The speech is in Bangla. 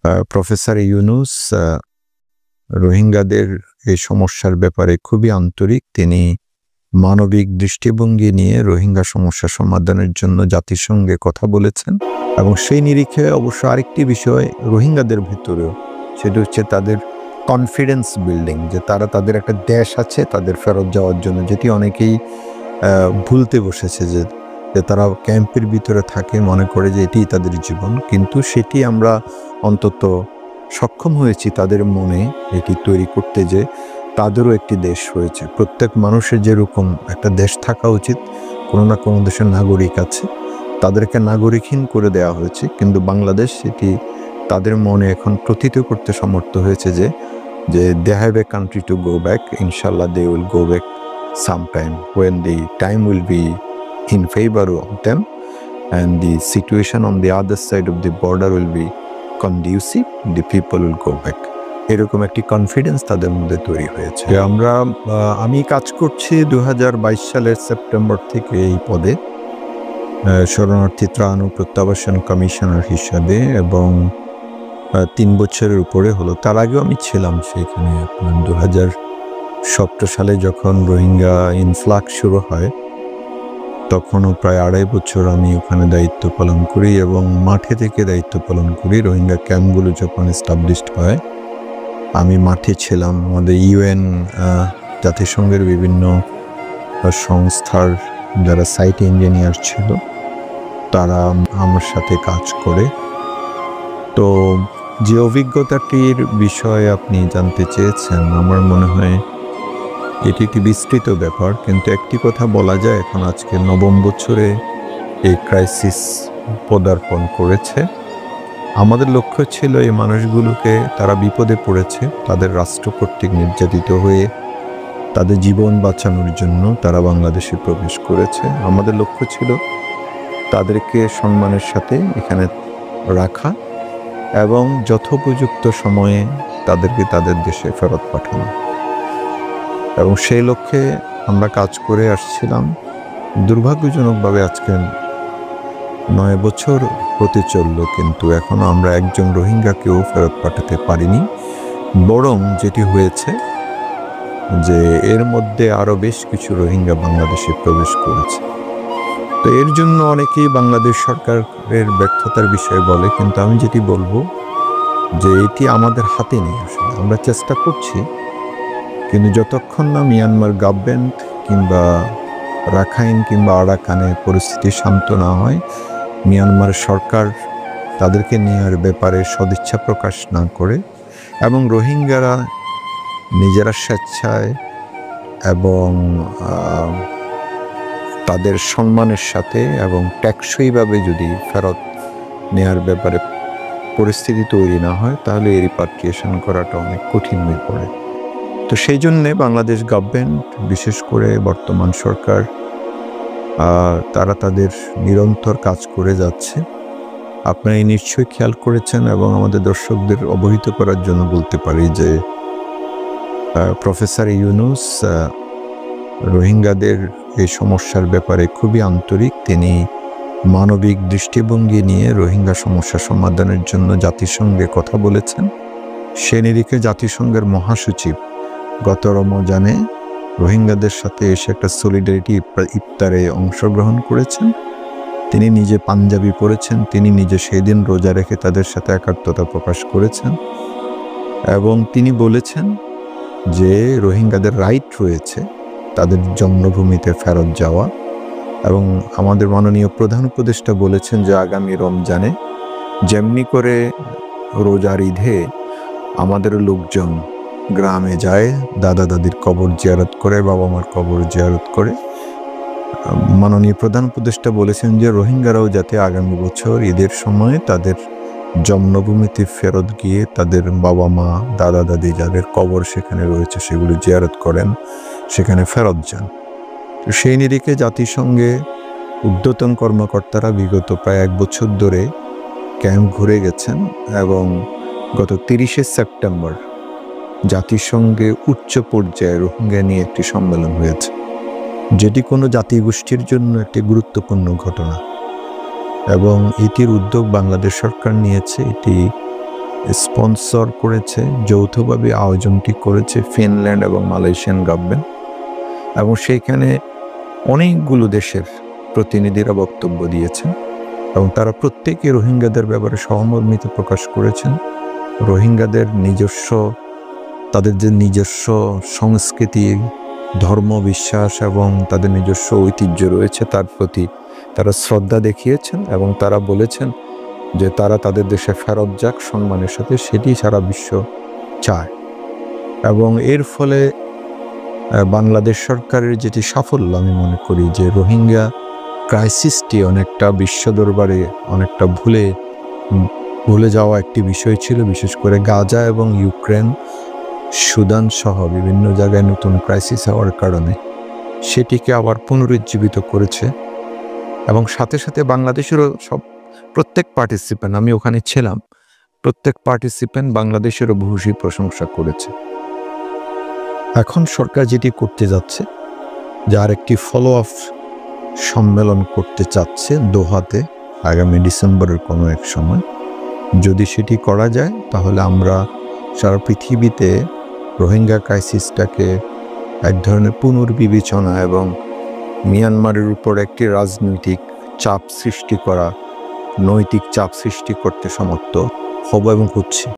প্রফেসর ইউনুস রোহিঙ্গাদের এই সমস্যার ব্যাপারে খুবই আন্তরিক। তিনি মানবিক দৃষ্টিভঙ্গি নিয়ে রোহিঙ্গা সমস্যা সমাধানের জন্য জাতিসংঘে কথা বলেছেন এবং সেই নিরিখে অবশ্য আরেকটি বিষয় রোহিঙ্গাদের ভিতরেও, সেটা হচ্ছে তাদের কনফিডেন্স বিল্ডিং, যে তারা তাদের একটা দেশ আছে তাদের ফেরত যাওয়ার জন্য, যেটি অনেকেই ভুলতে বসেছে যে তারা ক্যাম্পের ভিতরে থাকে, মনে করে যে এটিই তাদের জীবন। কিন্তু সেটি আমরা অন্তত সক্ষম হয়েছি তাদের মনে এটি তৈরি করতে, যে তাদেরও একটি দেশ রয়েছে। প্রত্যেক মানুষের যেরকম একটা দেশ থাকা উচিত, কোনো না কোনো দেশের নাগরিক আছে, তাদেরকে নাগরিকহীন করে দেওয়া হয়েছে। কিন্তু বাংলাদেশ এটি তাদের মনে এখন প্রতীত করতে সমর্থ হয়েছে যে they have a country to go back. Inshallah they will go back sometime when the time will be in favor of them and the situation on the other side of the border will be conducive, the people will go back. এরকম একটি কনফিডেন্স তাদের মধ্যে তৈরি হয়েছে। আমি কাজ করছি 2022 সালের সেপ্টেম্বর থেকে এই পদে, শরণার্থী ত্রাণ ও প্রত্যাবাসন কমিশনার হিসাবে, এবং 3 বছরের উপরে হলো। তার আগেও আমি ছিলাম সেখানে। 2017 সালে যখন রোহিঙ্গা ইনফ্লাক্স শুরু হয়, তখনও প্রায় 2.5 বছর আমি ওখানে দায়িত্ব পালন করি এবং মাঠে থেকে দায়িত্ব পালন করি। রোহিঙ্গা ক্যাম্পগুলো যখন এস্টাবলিশড হয়, আমি মাঠে ছিলাম। আমাদের ইউএন, জাতিসংঘের বিভিন্ন সংস্থার যারা সাইট ইঞ্জিনিয়ার ছিল, তারা আমার সাথে কাজ করে। তো যে অভিজ্ঞতাটির বিষয়ে আপনি জানতে চেয়েছেন, আমার মনে হয় এটি একটি বিস্তৃত ব্যাপার। কিন্তু একটি কথা বলা যায়, এখন আজকে 9ম বছরে এই ক্রাইসিস পদার্পণ করেছে। আমাদের লক্ষ্য ছিল এই মানুষগুলোকে, তারা বিপদে পড়েছে, তাদের রাষ্ট্র কর্তৃক নির্যাতিত হয়ে তাদের জীবন বাঁচানোর জন্য তারা বাংলাদেশে প্রবেশ করেছে। আমাদের লক্ষ্য ছিল তাদেরকে সম্মানের সাথে এখানে রাখা এবং যথোপযুক্ত সময়ে তাদেরকে তাদের দেশে ফেরত পাঠানো, এবং সেই লক্ষ্যে আমরা কাজ করে আসছিলাম। দুর্ভাগ্যজনকভাবে আজকে 9 বছর হতে চলল, কিন্তু এখনো আমরা একজন রোহিঙ্গাকেও ফেরত পাঠাতে পারিনি। বরং যেটি হয়েছে যে এর মধ্যে আরও বেশ কিছু রোহিঙ্গা বাংলাদেশে প্রবেশ করেছে। তো এর জন্য অনেকেই বাংলাদেশ সরকারের ব্যর্থতার বিষয়ে বলে, কিন্তু আমি যেটি বলবো যে এটি আমাদের হাতে নেই। আসলে আমরা চেষ্টা করছি, কিন্তু যতক্ষণ না মিয়ানমার গভর্নমেন্ট কিংবা রাখাইন কিংবা আরাকানে পরিস্থিতি শান্ত না হয়, মিয়ানমার সরকার তাদেরকে নেওয়ার ব্যাপারে সদিচ্ছা প্রকাশ না করে, এবং রোহিঙ্গারা নিজেরা স্বেচ্ছায় এবং তাদের সম্মানের সাথে এবং টেকসইভাবে যদি ফেরত নেওয়ার ব্যাপারে পরিস্থিতি তৈরি না হয়, তাহলে এই রিপাট্রিয়েশন করাটা অনেক কঠিন হয়ে পড়ে। তো সেই জন্যে বাংলাদেশ গভর্নমেন্ট, বিশেষ করে বর্তমান সরকার, তারা তাদের নিরন্তর কাজ করে যাচ্ছে। আপনারা নিশ্চয়ই খেয়াল করেছেন, এবং আমাদের দর্শকদের অবহিত করার জন্য বলতে পারি যে প্রফেসর ইউনুস রোহিঙ্গাদের এই সমস্যার ব্যাপারে খুবই আন্তরিক। তিনি মানবিক দৃষ্টিভঙ্গি নিয়ে রোহিঙ্গা সমস্যা সমাধানের জন্য জাতিসংঘে কথা বলেছেন। সে নিরিখে জাতিসংঘের মহাসচিব গত রমজানে রোহিঙ্গাদের সাথে এসে একটা সলিডারিটি ইফতারে অংশগ্রহণ করেছেন। তিনি নিজে পাঞ্জাবি পরেছেন, তিনি নিজে সেই দিন রোজা রেখে তাদের সাথে একাত্মতা প্রকাশ করেছেন, এবং তিনি বলেছেন যে রোহিঙ্গাদের রাইট রয়েছে তাদের জন্মভূমিতে ফেরত যাওয়া। এবং আমাদের মাননীয় প্রধান উপদেষ্টা বলেছেন যে আগামী রমজানে যেমনি করে রোজার ঈদে আমাদের লোকজন গ্রামে যায়, দাদা দাদির কবর জিয়ারত করে, বাবা মার কবর জিয়ারত করে, মাননীয় প্রধান উপদেষ্টা বলেছেন যে রোহিঙ্গারাও যাতে আগামী বছর ঈদের সময় তাদের জন্মভূমিতে ফেরত গিয়ে তাদের বাবা মা, দাদা দাদি যাদের কবর সেখানে রয়েছে সেগুলো জিয়ারত করেন, সেখানে ফেরত যান। তো সেই নিরিখে জাতিসংঘে ঊর্ধ্বতন কর্মকর্তারা বিগত প্রায় 1 বছর ধরে ক্যাম্প ঘুরে গেছেন, এবং গত 30শে সেপ্টেম্বর জাতিসংঘে উচ্চ পর্যায়ে রোহিঙ্গা নিয়ে একটি সম্মেলন হয়েছে, যেটি কোনো জাতিগোষ্ঠীর জন্য একটি গুরুত্বপূর্ণ ঘটনা। এবং এটির উদ্যোগ বাংলাদেশ সরকার নিয়েছে। এটি স্পন্সর করেছে, যৌথভাবে আয়োজনটি করেছে ফিনল্যান্ড এবং মালয়েশিয়ান গভর্নমেন্ট, এবং সেইখানে অনেকগুলো দেশের প্রতিনিধিরা বক্তব্য দিয়েছেন এবং তারা প্রত্যেকে রোহিঙ্গাদের ব্যাপারে সহমর্মিতা প্রকাশ করেছেন। রোহিঙ্গাদের তাদের যে নিজস্ব সংস্কৃতি, ধর্ম, বিশ্বাস এবং তাদের নিজস্ব ঐতিহ্য রয়েছে তার প্রতি তারা শ্রদ্ধা দেখিয়েছেন এবং তারা বলেছেন যে তারা তাদের দেশে ফেরত যাক সম্মানের সাথে, সেটি সারা বিশ্ব চায়। এবং এর ফলে বাংলাদেশ সরকারের যেটি সাফল্য আমি মনে করি যে রোহিঙ্গা ক্রাইসিসটি অনেকটা বিশ্ব দরবারে অনেকটা ভুলে যাওয়া একটি বিষয় ছিল, বিশেষ করে গাজা এবং ইউক্রেন, সুদান সহ বিভিন্ন জায়গায় নতুন ক্রাইসিস হওয়ার কারণে সেটিকে আবার পুনরুজ্জীবিত করেছে। এবং সাথে সাথে বাংলাদেশেরও প্রত্যেক পার্টিসিপেন্ট, আমি ওখানে ছিলাম, প্রত্যেক পার্টিসিপেন্ট বাংলাদেশেরও ভূয়সী প্রশংসা করেছে। এখন সরকার যেটি করতে যাচ্ছে, যে আরেকটি ফলো আপ সম্মেলন করতে চাচ্ছে দোহাতে আগামী ডিসেম্বরের কোনো এক সময়। যদি সেটি করা যায় তাহলে আমরা সারা পৃথিবীতে রোহিঙ্গা ক্রাইসিসটাকে এক ধরনের পুনর্বিবেচনা এবং মিয়ানমারের উপর একটি রাজনৈতিক চাপ সৃষ্টি করা, নৈতিক চাপ সৃষ্টি করতে সমর্থ হব এবং হচ্ছে।